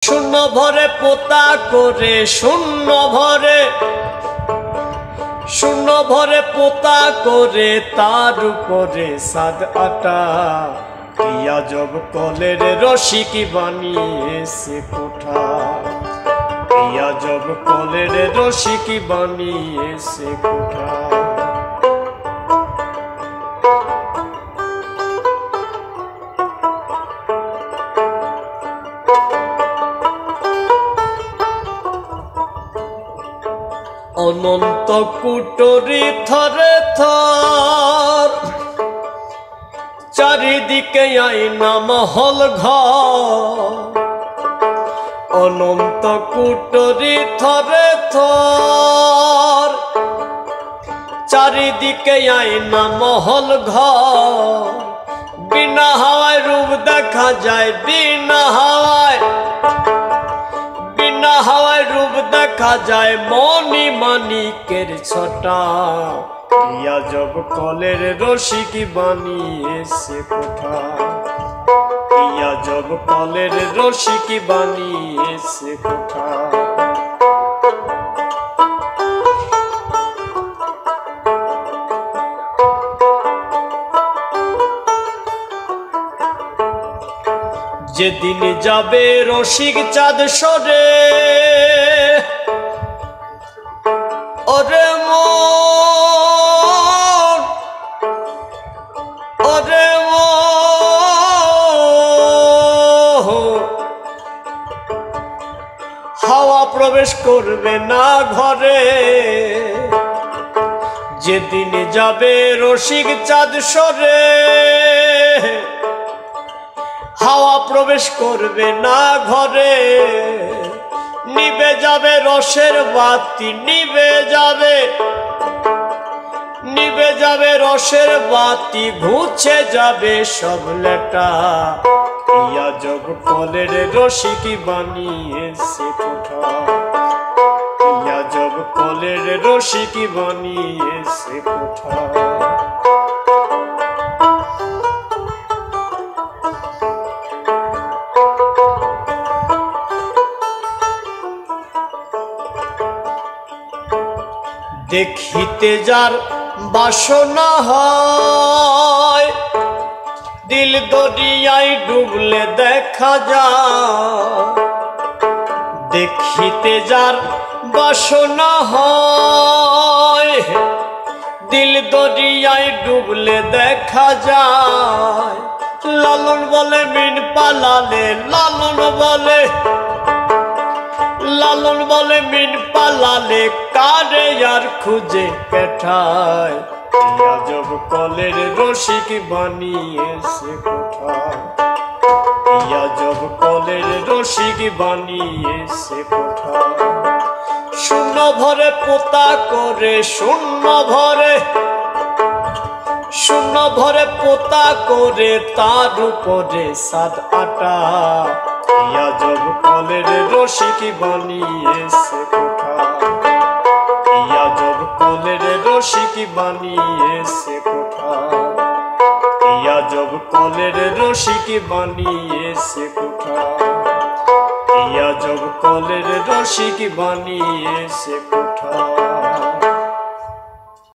শূন্য ভরে পোতা করে শূন্য ভরে পোতা করে তার উপরে সাদ আটা ইয়া জব কলের রসিক বানিয়েছে কোঠা ইয়া জব কলের রসিক বানিয়েছে কোঠা। অনন্ত কুটরি থরে থর চারিদিকে আইনা মহল ঘর অনন্ত কুটরি থরে থর চারিদিকে আইনা মহল ঘর বিনা হাওয়ায় রূপ দেখা যায় বিনা হাওয়ায় রূপ দেখা যায় মনি মানিকের ছটা ইয়া জব কলের রসিক বানিয়েছে কোঠা ইয়া জব কলের রসিক বানিয়েছে কোঠা। যেদিন যাবে রসিক চাঁদ সরে ওরে মন হাওয়া প্রবেশ করবে না ঘরে যেদিন যাবে রসিক চাঁদ সরে হাওয়া প্রবেশ করবে না ঘরে নিবে যাবে রসের বাতি নিবে যাবে রসের বাতি ঘুচে যাবে সব লেটা ইয়া জব কলের রসিক বানিয়েছে কোঠা ইয়া জব কলের রসিক বানিয়েছে কোঠা। দেখিতে যার বাসনা হয় দিল দরিয়ায় ডুবলে দেখা যায় দেখিতে যার বাসনা হয় দিল দরিয়ায় ডুবলে দেখা যায় লালন বলে মিন পালালে লালন বলে মিন পালালে কারে আর খুঁজে পেঠায় ইয়া জব কলের রসিক বানিয়েছে কোঠা ইয়া জব কলের রসিক বানিয়েছে কোঠা। শূন্য ভরে পোতা করে শূন্য ভরে পোতা করে তার উপরে সাদ আটা ইয়া জব কলের রসিক বানিয়েছে কোঠা ইয়া জব কলের রসিক বানিয়েছে কোঠা ইয়া জব কলের রসিক বানিয়েছে কোঠা ইয়া জব কলের রসিক বানিয়েছে কোঠা।